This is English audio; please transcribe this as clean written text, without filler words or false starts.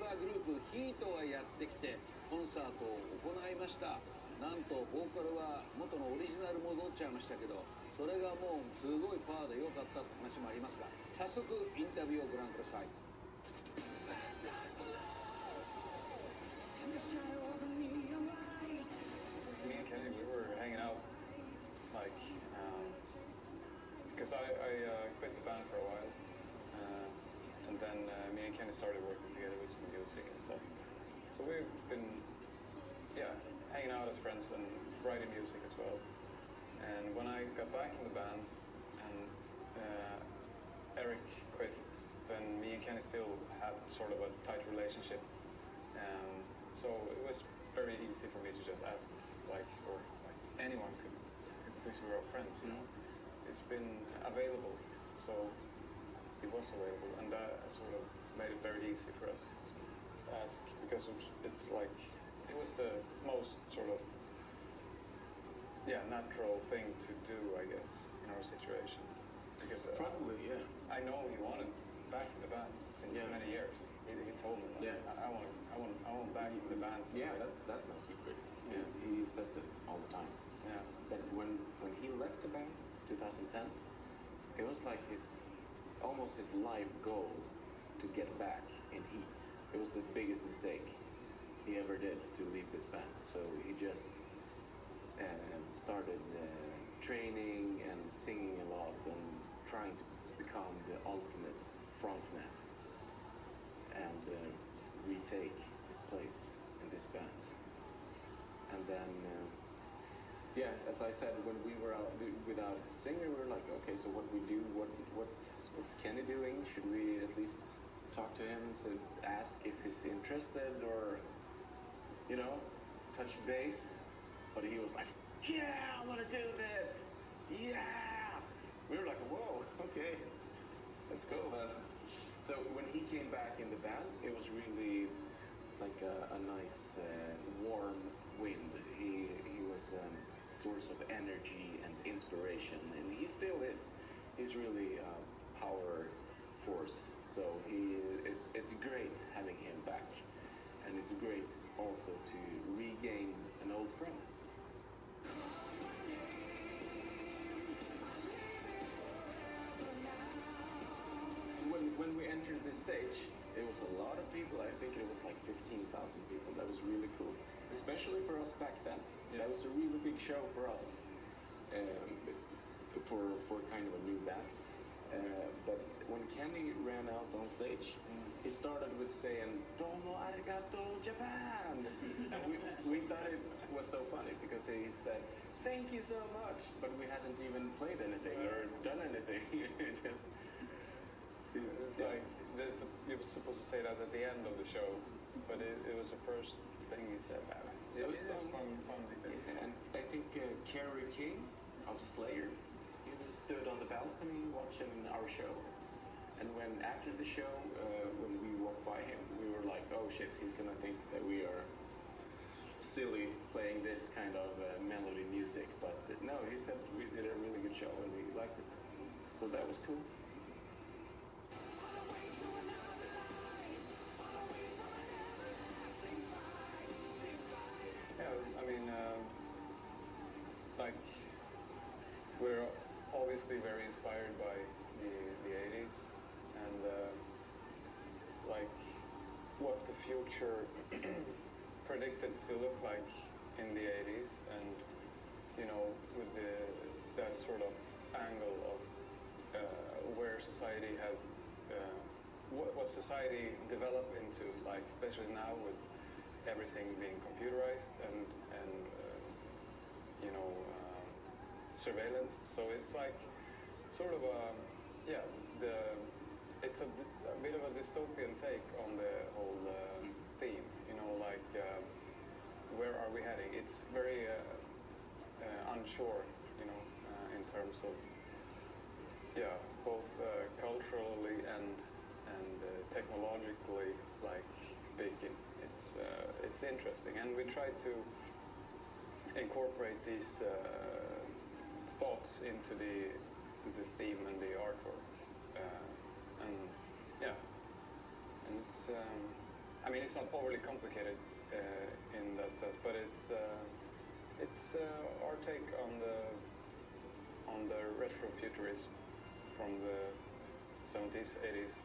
パーグループH.E.A.Tがやってきてコンサートを行いました。なんとボーカルは元のオリジナル戻っちゃいましたけど、それがもうすごいパワーで良かったって話もありますが、早速インタビューをご覧ください。Me and Kenny, we were hanging out, like, because I quit the band for a while, and then me and Kenny started working together with some music and stuff. So we've been, hanging out as friends and writing music as well. And when I got back in the band and Eric quit, then me and Kenny still had sort of a tight relationship. So it was very easy for me to just ask, or anyone could, because we were friends, you know. It's been available, so it was available, and that sort of made it very easy for us to ask, because it's like, it was the most sort of, natural thing to do, I guess, in our situation. Because probably, yeah. I know he wanted back in the band since many years. He told me that. I want back in the band. Yeah, that's no secret. Yeah. He says it all the time. Yeah. That when he left the band, 2010, it was like almost his life goal to get back in H.E.A.T. It was the biggest mistake he ever did to leave this band. So he just started training and singing a lot and trying to become the ultimate frontman and retake his place in this band. And then, as I said, when we were out without singer, we were like, okay, so what we do, what's Kenny doing? Should we at least talk to him, so ask if he's interested, or, touch base? But he was like, yeah, I want to do this. Yeah. We were like, whoa, okay, let's go then. So when he came back in the band, it was really like a nice warm wind. He was a source of energy and inspiration, and he still is. He's really a power force. So it's great having him back, and it's great also to regain an old friend. When we entered the stage, it was a lot of people. I think it was like 15,000 people. That was really cool, especially for us back then. Yeah. That was a really big show for us, for kind of a new band. But when Kenny ran out on stage, he started with saying "Domo arigato Japan," and we thought it was so funny because he said "Thank you so much," but we hadn't even played anything or done anything. It's like you were supposed to say that at the end of the show, but it was the first thing he said. It was fun. And I think Kerry King of Slayer, he just stood on the balcony watching our show. And when after the show, when we walked by him, we were like, oh shit, he's gonna think that we are silly playing this kind of melody music. But no, he said we did a really good show and we liked it. So that was cool. I mean, we're obviously very inspired by the 80s and what the future predicted to look like in the 80s, and with that sort of angle of where society had what society developed into, like especially now with everything being computerized and surveillance. So it's like sort of it's a bit of a dystopian take on the whole theme. Where are we heading? It's very unsure, in terms of both culturally and technologically, speaking. It's interesting, and we try to incorporate these thoughts into the theme and the artwork, and it's I mean, it's not overly complicated in that sense, but it's our take on the retro futurism from the 70s, 80s.